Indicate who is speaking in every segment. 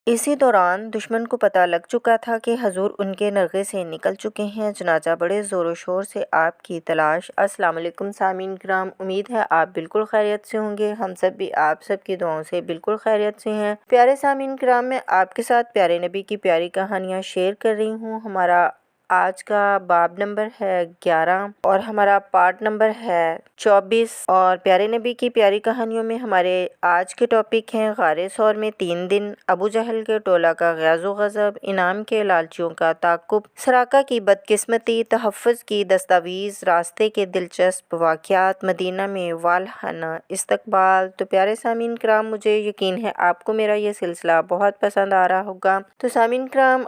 Speaker 1: اسی دوران دشمن کو پتہ لگ چکا تھا کہ حضور ان کے نرغے سے نکل چکے ہیں، چنانچہ بڑے زور و شور سے آپ کی تلاش۔ السلام علیکم سامعین کرام، امید ہے آپ بالکل خیریت سے ہوں گے۔ ہم سب بھی آپ سب کی دعاؤں سے بالکل خیریت سے ہیں۔ پیارے سامعین کرام، میں آپ کے ساتھ پیارے نبی کی پیاری کہانیاں شیئر کر رہی ہوں۔ ہمارا آج کا باب نمبر ہے 11 اور ہمارا پارٹ نمبر ہے 24، اور پیارے نبی کی پیاری کہانیوں میں ہمارے آج کے ٹاپک ہیں غار ثور میں 3 دن، ابو جہل کے ٹولہ کا غیظ و غضب، انعام کے لالچیوں کا تعاقب، سراقہ کی بدقسمتی، تحفظ کی دستاویز، راستے کے دلچسپ واقعات، مدینہ میں والہانہ استقبال۔ تو پیارے سامعین کرام، مجھے یقین ہے آپ کو میرا یہ سلسلہ بہت پسند آ رہا ہوگا۔ تو سامعین کرام،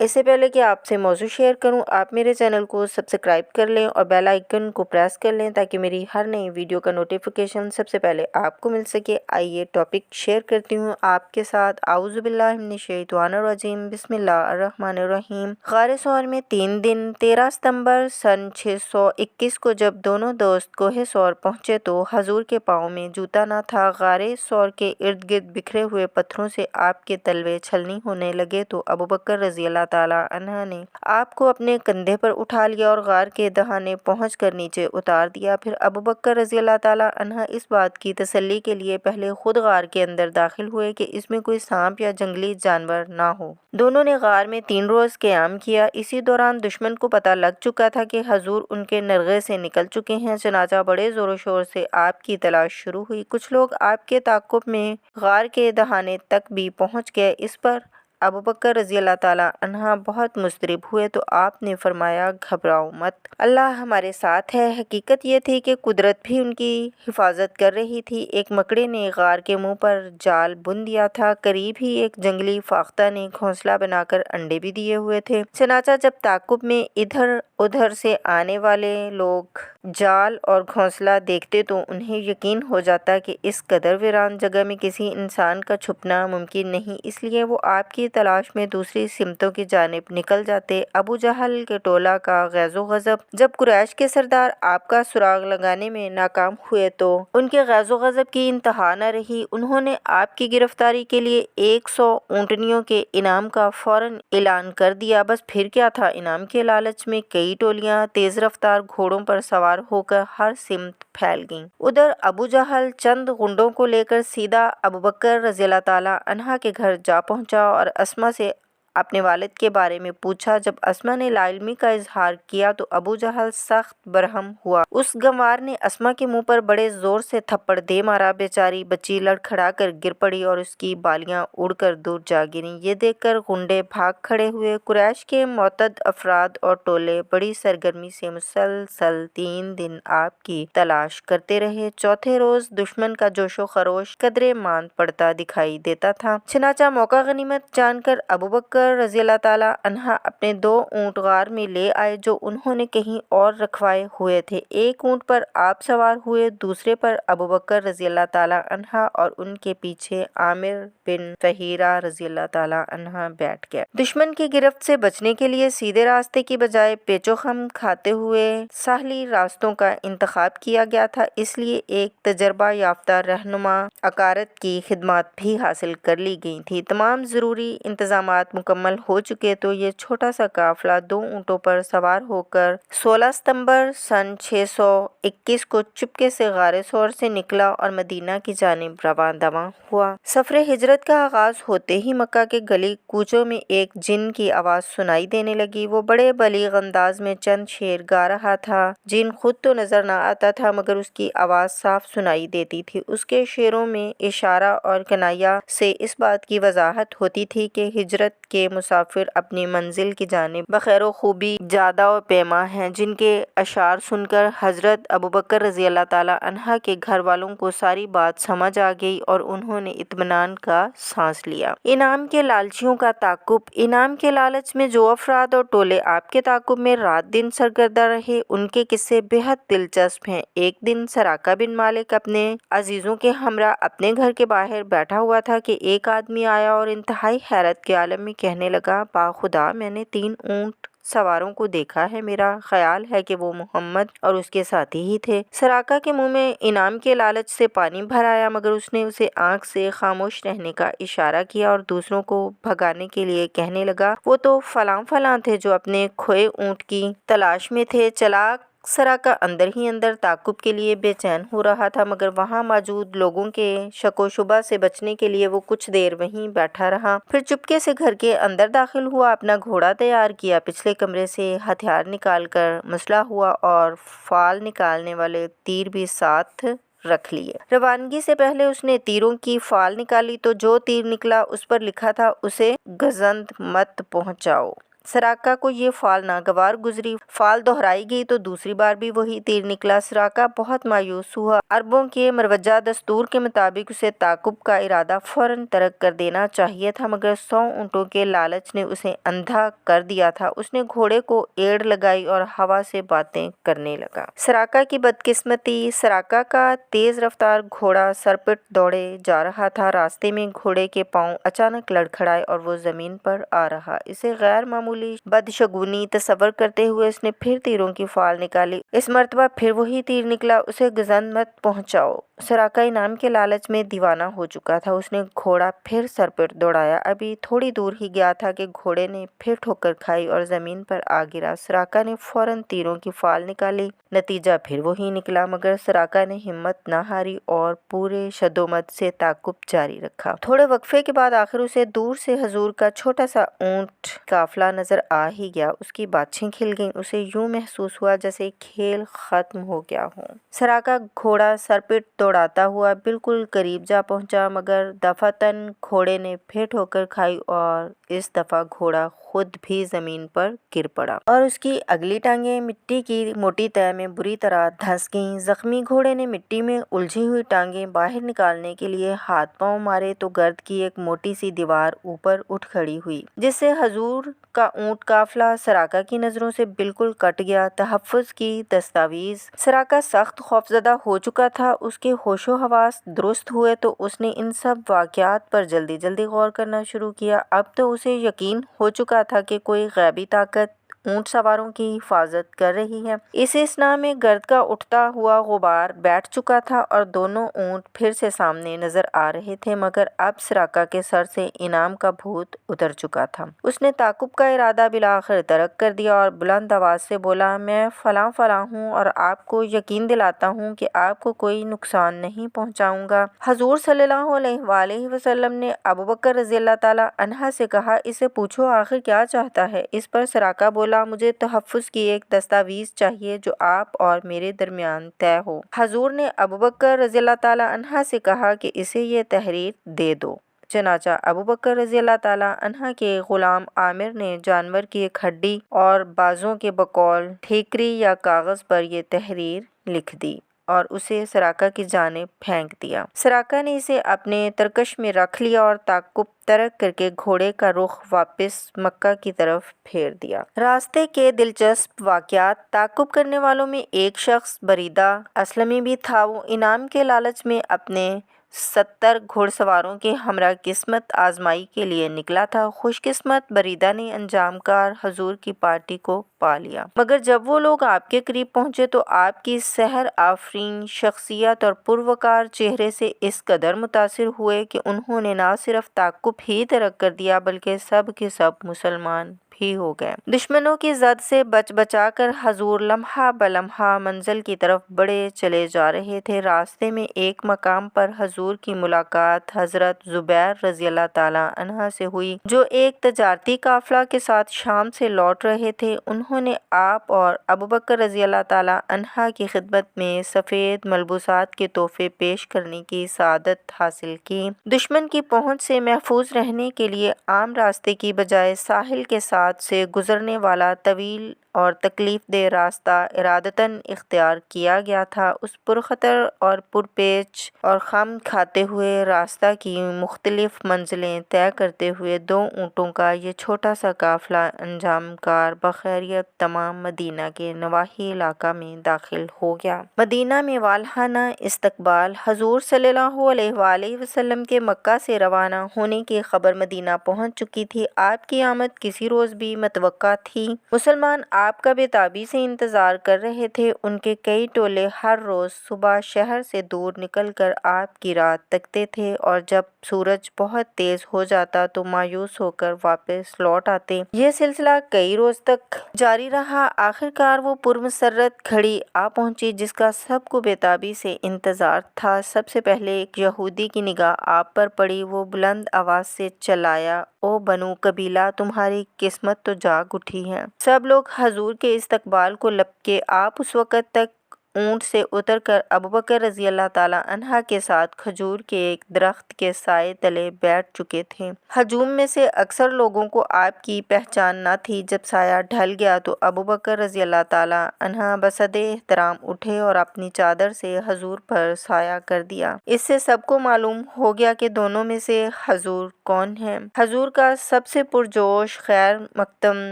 Speaker 1: اس سے پہلے کہ آپ سے موضوع شیئر کروں، آپ میرے چینل کو سبسکرائب کر لیں اور بیل آئیکن کو پریس کر لیں تاکہ میری ہر نئی ویڈیو کا نوٹیفیکیشن سب سے پہلے آپ کو مل سکے۔ آئیے ٹاپک شیئر کرتی ہوں آپ کے ساتھ۔ اعوذ باللہ من الشیطان الرجیم، بسم اللہ الرحمن الرحیم۔ غار ثور میں 3 دن، 13 ستمبر سن 621 کو جب دونوں دوست کوہ ثور پہنچے تو حضور کے پاؤں میں جوتا نہ تھا۔ غار ثور کے ارد گرد بکھرے ہوئے پتھروں سے آپ کے تلوے چھلنی ہونے لگے تو ابوبکر رضی اللہ تعالیٰ عنہ نے آپ کو اپنے کندھے پر اٹھا لیا اور غار کے دہانے پہنچ کر نیچے اتار دیا۔ پھر ابوبکر رضی اللہ تعالیٰ عنہ اس بات کی تسلی کے لیے پہلے خود غار کے اندر داخل ہوئے کہ اس میں کوئی سانپ یا جنگلی جانور نہ ہو۔ دونوں نے غار میں 3 روز قیام کیا۔ اسی دوران دشمن کو پتہ لگ چکا تھا کہ حضور ان کے نرغے سے نکل چکے ہیں، چنانچہ بڑے زور و شور سے آپ کی تلاش شروع ہوئی۔ کچھ لوگ آپ کے تعاقب میں غار کے دہانے تک بھی پہنچ گئے۔ اس پر ابوبکر رضی اللہ تعالیٰ عنہ بہت مضطرب ہوئے تو آپ نے فرمایا، گھبراؤ مت، اللہ ہمارے ساتھ ہے۔ حقیقت یہ تھی کہ قدرت بھی ان کی حفاظت کر رہی تھی۔ ایک مکڑے نے غار کے منہ پر جال بن دیا تھا، قریب ہی ایک جنگلی فاختہ نے گھونسلہ بنا کر انڈے بھی دیے ہوئے تھے۔ چنانچہ جب تعاقب میں ادھر ادھر سے آنے والے لوگ جال اور گھونسلہ دیکھتے تو انہیں یقین ہو جاتا کہ اس قدر ویران جگہ میں کسی انسان کا چھپنا ممکن نہیں، اس لیے وہ آپ کی تلاش میں دوسری سمتوں کی جانب نکل جاتے۔ ابو جہل کے ٹولہ کا غیظ و غضب۔ جب قریش کے سردار آپ کا سراغ لگانے میں ناکام ہوئے تو ان کے غیظ و غضب کی انتہا نہ رہی۔ انہوں نے آپ کی گرفتاری کے لیے 100 اونٹنیوں کے انعام کا فوراً اعلان کر دیا۔ بس پھر کیا تھا، انعام کے لالچ میں کئی ٹولیاں تیز رفتار گھوڑوں پر سوار ہو کر ہر سمت پھیل گئیں۔ ادھر ابو جہل چند غنڈوں کو لے کر سیدھا ابوبکر رضی اللہ تعالیٰ عنہ کے گھر جا پہنچا اور اسما سے اپنے والد کے بارے میں پوچھا۔ جب اسما نے لا علمی کا اظہار کیا تو ابو جہل سخت برہم ہوا۔ اس گنوار نے اسما کے منہ پر بڑے زور سے تھپڑ دے مارا۔ بیچاری بچی لڑکھڑا کر گر پڑی اور اس کی بالیاں اڑ کر دور جا گریں۔ یہ دیکھ کر غنڈے بھاگ کھڑے ہوئے۔ قریش کے معتد افراد اور ٹولے بڑی سرگرمی سے مسلسل 3 دن آپ کی تلاش کرتے رہے۔ چوتھے روز دشمن کا جوش و خروش قدرے ماند پڑتا دکھائی دیتا تھا، چنانچہ موقع غنیمت جان کر ابوبکر رضی اللہ تعالیٰ عنہ اپنے 2 اونٹ غار میں لے آئے جو انہوں نے کہیں اور رکھوائے ہوئے تھے۔ ایک اونٹ پر آپ سوار ہوئے، دوسرے پر ابوبکر رضی اللہ تعالیٰ عنہ اور ان کے پیچھے عامر بن فہیرہ رضی اللہ تعالیٰ عنہ بیٹھ گئے۔ دشمن کی گرفت سے بچنے کے لیے سیدھے راستے کی بجائے پیچ و خم کھاتے ہوئے ساحلی راستوں کا انتخاب کیا گیا تھا، اس لیے ایک تجربہ یافتہ رہنما عقارت کی خدمات بھی حاصل کر لی گئی تھی۔ تمام ضروری انتظامات مکمل ہو چکے تو یہ چھوٹا سا قافلہ 2 اونٹوں پر سوار ہو کر 16 ستمبر سن 621 کو چپکے سے غار ثور سے نکلا اور مدینہ کی جانب رواں دواں ہوا۔ سفر ہجرت کا آغاز ہوتے ہی مکہ کے گلی کوچوں میں ایک جن کی آواز سنائی دینے لگی۔ وہ بڑے بلیغ انداز میں چند شعر گا رہا تھا۔ جن خود تو نظر نہ آتا تھا مگر اس کی آواز صاف سنائی دیتی تھی۔ اس کے شعروں میں اشارہ اور کنایہ سے اس بات کی وضاحت ہوتی تھی کہ ہجرت کے مسافر اپنی منزل کی جانب بخیر و خوبی جادہ و پیما ہیں۔ جن کے اشعار سن کر حضرت ابوبکر رضی اللہ تعالیٰ عنہ کے گھر والوں کو ساری بات سمجھ آ گئی اور انہوں نے اطمینان کا سانس لیا۔ انعام کے لالچیوں کا تعاقب۔ انعام کے لالچ میں جو افراد اور ٹولے آپ کے تعاقب میں رات دن سرگردہ رہے ان کے قصے بے حد دلچسپ ہیں۔ ایک دن سراقہ بن مالک اپنے عزیزوں کے ہمراہ اپنے گھر کے باہر بیٹھا ہوا تھا کہ ایک آدمی آیا اور انتہائی حیرت کے عالم میں کہنے کہنے لگا، باخدا میں نے 3 اونٹ سواروں کو دیکھا ہے، میرا خیال ہے کہ وہ محمد اور اس کے ساتھی ہی تھے۔ سراقہ کے منہ میں انعام کے لالچ سے پانی بھر آیا، مگر اس نے اسے آنکھ سے خاموش رہنے کا اشارہ کیا اور دوسروں کو بھگانے کے لیے کہنے لگا، وہ تو فلاں فلاں تھے جو اپنے کھوئے اونٹ کی تلاش میں تھے۔ چلاک سراقہ اندر ہی اندر تعاقب کے لیے بے چین ہو رہا تھا، مگر وہاں موجود لوگوں کے شک و شبہ سے بچنے کے لیے وہ کچھ دیر وہیں بیٹھا رہا، پھر چپکے سے گھر کے اندر داخل ہوا، اپنا گھوڑا تیار کیا، پچھلے کمرے سے ہتھیار نکال کر مسلح ہوا اور فال نکالنے والے تیر بھی ساتھ رکھ لیے۔ روانگی سے پہلے اس نے تیروں کی فال نکالی تو جو تیر نکلا اس پر لکھا تھا، اسے گزند مت پہنچاؤ۔ سراقہ کو یہ فال ناگوار گزری، فال دہرائی گئی تو دوسری بار بھی وہی تیر نکلا۔ سراقہ بہت مایوس ہوا، عربوں کے مروجہ دستور کے مطابق اسے تعاقب کا ارادہ فوراً ترک کر دینا چاہیے تھا، مگر 100 اونٹوں کے لالچ نے اسے اندھا کر دیا تھا۔ اس نے گھوڑے کو ایڑ لگائی اور ہوا سے باتیں کرنے لگا۔ سراقہ کی بدقسمتی، سراقہ کا تیز رفتار گھوڑا سرپٹ دوڑے جا رہا تھا، راستے میں گھوڑے کے پاؤں اچانک لڑکھڑائے اور وہ زمین پر آ رہا۔ اسے غیر معمولی بدشگونی تصور کرتے ہوئے اس نے پھر تیروں کی فال نکالی، اس مرتبہ پھر وہی تیر نکلا، اسے گزند مت پہنچاؤ۔ سراقہ انعام کے لالچ میں دیوانہ ہو چکا تھا، اس نے گھوڑا پھر سرپٹ دوڑایا، ابھی تھوڑی دور ہی گیا تھا کہ گھوڑے نے پھر ٹھوکر کھائی اور زمین پر آ گرا۔ سراقہ نے فوراً تیروں کی فال نکالی، نتیجہ پھر وہی نکلا، مگر سراقہ نے ہمت نہ ہاری اور پورے شدومت سے تعاقب جاری رکھا۔ تھوڑے وقفے کے بعد آخر اسے دور سے حضور کا چھوٹا سا اونٹ قافلہ نظر آ ہی گیا، اس کی باتیں کھل گئیں، اسے یوں محسوس ہوا جیسے کھیل ختم ہو گیا ہو۔ سراقہ گھوڑا سرپٹ دوڑاتا ہوا بالکل قریب جا پہنچا، مگر دفعتاً گھوڑے نے پھر ٹھوکر کھائی اور اس دفعہ گھوڑا خود بھی زمین پر گر پڑا اور اس کی اگلی ٹانگیں مٹی کی موٹی تہہ میں بری طرح دھنس گئیں۔ زخمی گھوڑے نے مٹی میں الجھی ہوئی ٹانگیں باہر نکالنے کے لیے ہاتھ پاؤں مارے تو گرد کی ایک موٹی سی دیوار اوپر اٹھ کھڑی ہوئی، جس سے حضور کا اونٹ قافلہ سراقہ کی نظروں سے بالکل کٹ گیا۔ تحفظ کی دستاویز۔ سراقہ سخت خوفزدہ ہو چکا تھا، اس کے ہوش و حواس درست ہوئے تو اس نے ان سب واقعات پر جلدی جلدی غور کرنا شروع کیا۔ اب تو اسے یقین ہو چکا تھا کہ کوئی غیبی طاقت اونٹ سواروں کی حفاظت کر رہی ہے۔ اس اثنا میں گرد کا اٹھتا ہوا غبار بیٹھ چکا تھا اور دونوں اونٹ پھر سے سامنے نظر آ رہے تھے، مگر اب سراقہ کے سر سے انعام کا بھوت اتر چکا تھا۔ اس نے تعاقب کا ارادہ بالآخر ترک کر دیا اور بلند آواز سے بولا، میں فلاں فلاں ہوں اور آپ کو یقین دلاتا ہوں کہ آپ کو کوئی نقصان نہیں پہنچاؤں گا۔ حضور صلی اللہ علیہ وآلہ وسلم نے ابوبکر رضی اللہ تعالیٰ عنہ سے کہا، اسے پوچھو آخر کیا چاہتا ہے۔ اس پر سراقہ بولا، مجھے تحفظ کی ایک دستاویز چاہیے جو آپ اور میرے درمیان طے ہو۔ حضور نے ابوبکر رضی اللہ تعالیٰ عنہ سے کہا کہ اسے یہ تحریر دے دو۔ چنانچہ ابوبکر رضی اللہ تعالیٰ عنہ کے غلام عامر نے جانور کی ایک ہڈی اور بازوں کے بقول ٹھیکری یا کاغذ پر یہ تحریر لکھ دی اور اسے سراقہ کی جانب پھینک دیا۔ سراقہ نے اسے اپنے ترکش میں رکھ لیا اور تعاقب ترک کر کے گھوڑے کا رخ واپس مکہ کی طرف پھیر دیا۔ راستے کے دلچسپ واقعات۔ تعاقب کرنے والوں میں ایک شخص بریدہ اسلمی بھی تھا، وہ انعام کے لالچ میں اپنے 70 گھوڑ سواروں کے ہمراہ قسمت آزمائی کے لیے نکلا تھا۔ خوش قسمت بریدہ نے انجام کار حضور کی پارٹی کو پا لیا، مگر جب وہ لوگ آپ کے قریب پہنچے تو آپ کی سحر آفرین شخصیت اور پروقار چہرے سے اس قدر متاثر ہوئے کہ انہوں نے نہ صرف تعاقب ہی ترک کر دیا بلکہ سب کے سب مسلمان بھی ہو گئے۔ دشمنوں کی زد سے بچ بچا کر حضور لمحہ بلمحہ منزل کی طرف بڑھے چلے جا رہے تھے۔ راستے میں ایک مقام پر حضور کی ملاقات حضرت زبیر رضی اللہ تعالیٰ عنہ سے ہوئی، جو ایک تجارتی قافلہ کے ساتھ شام سے لوٹ رہے تھے۔ انہوں نے آپ اور ابوبکر رضی اللہ تعالیٰ عنہ کی خدمت میں سفید ملبوسات کے تحفے پیش کرنے کی سعادت حاصل کی۔ دشمن کی پہنچ سے محفوظ رہنے کے لیے عام راستے کی بجائے ساحل کے ساتھ سے گزرنے والا طویل اور تکلیف دہ راستہ ارادتاً اختیار کیا گیا تھا۔ اس پرخطر اور پرپیچ اور خم کھاتے ہوئے راستہ کی مختلف منزلیں طے کرتے ہوئے 2 اونٹوں کا یہ چھوٹا سا قافلہ انجام کار بخیریت تمام مدینہ کے نواحی علاقہ میں داخل ہو گیا۔ مدینہ میں والہانہ استقبال۔ حضور صلی اللہ علیہ وآلہ وسلم کے مکہ سے روانہ ہونے کی خبر مدینہ پہنچ چکی تھی۔ آپ کی آمد کسی روز بھی متوقع تھی۔ مسلمان آپ کا بے تابی سے انتظار کر رہے تھے۔ ان کے کئی ٹولے ہر روز صبح شہر سے دور نکل کر آپ کی راہ تکتے تھے اور جب سورج بہت تیز ہو جاتا تو مایوس ہو کر واپس لوٹ آتے۔ یہ سلسلہ کئی روز تک جاری رہا۔ آخرکار وہ پرمسرت گھڑی آ پہنچی جس کا سب کو بے تابی سے انتظار تھا۔ سب سے پہلے ایک یہودی کی نگاہ آپ پر پڑی۔ وہ بلند آواز سے چلایا، او بنو قبیلہ، تمہاری قسمت تو جاگ اٹھی ہے۔ سب لوگ حضور کے استقبال کو لپکے۔ آپ اس وقت تک اونٹ سے اتر کر ابوبکر رضی اللہ تعالیٰ عنہ کے ساتھ کھجور کے ایک درخت کے سائے تلے بیٹھ چکے تھے۔ ہجوم میں سے اکثر لوگوں کو آپ کی پہچان نہ تھی۔ جب سایہ ڈھل گیا تو ابوبکر رضی اللہ تعالیٰ عنہ بصد احترام اٹھے اور اپنی چادر سے حضور پر سایہ کر دیا۔ اس سے سب کو معلوم ہو گیا کہ دونوں میں سے حضور کون ہیں۔ حضور کا سب سے پرجوش خیر مقدم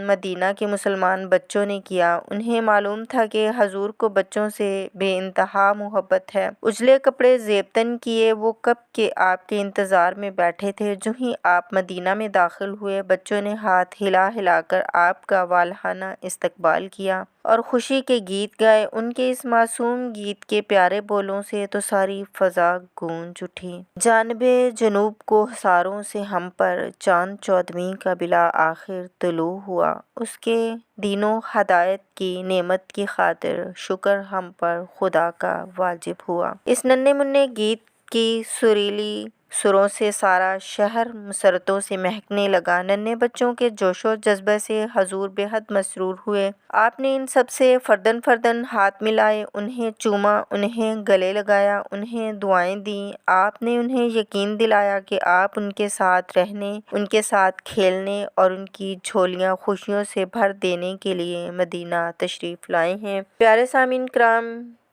Speaker 1: مدینہ کے مسلمان بچوں نے کیا۔ انہیں معلوم تھا کہ حضور کو بچوں سے بے انتہا محبت ہے۔ اجلے کپڑے زیب تن کیے وہ کب کے آپ کے انتظار میں بیٹھے تھے۔ جو ہی آپ مدینہ میں داخل ہوئے، بچوں نے ہاتھ ہلا ہلا کر آپ کا والہانہ استقبال کیا اور خوشی کے گیت گائے۔ ان کے اس معصوم گیت کے پیارے بولوں سے تو ساری فضا گونج اٹھی۔ جانب جنوب کو حصاروں سے ہم پر چاند 14ویں کا بالآخر طلوع ہوا۔ اس کے دین و ہدایت کی نعمت کی خاطر شکر ہم پر خدا کا واجب ہوا۔ اس ننھے منھے گیت کی سریلی سروں سے سارا شہر مسرتوں سے مہکنے لگا۔ ننھے بچوں کے جوش و جذبے سے حضور بے حد مسرور ہوئے۔ آپ نے ان سب سے فرداً فرداً ہاتھ ملائے، انہیں چوما، انہیں گلے لگایا، انہیں دعائیں دیں۔ آپ نے انہیں یقین دلایا کہ آپ ان کے ساتھ رہنے، ان کے ساتھ کھیلنے اور ان کی جھولیاں خوشیوں سے بھر دینے کے لیے مدینہ تشریف لائے ہیں۔ پیارے سامعین کرام،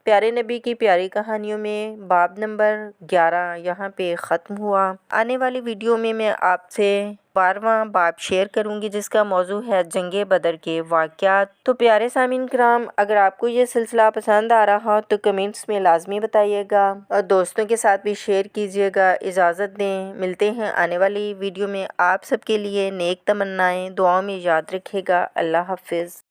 Speaker 1: پیارے نبی کی پیاری کہانیوں میں باب نمبر 11 یہاں پہ ختم ہوا۔ آنے والی ویڈیو میں آپ سے 12واں باب شیئر کروں گی جس کا موضوع ہے جنگ بدر کے واقعات۔ تو پیارے سامعین کرام، اگر آپ کو یہ سلسلہ پسند آ رہا ہو تو کمنٹس میں لازمی بتائیے گا اور دوستوں کے ساتھ بھی شیئر کیجیے گا۔ اجازت دیں، ملتے ہیں آنے والی ویڈیو میں۔ آپ سب کے لیے نیک تمنائیں، دعاؤں میں یاد رکھیے گا۔ اللہ حافظ۔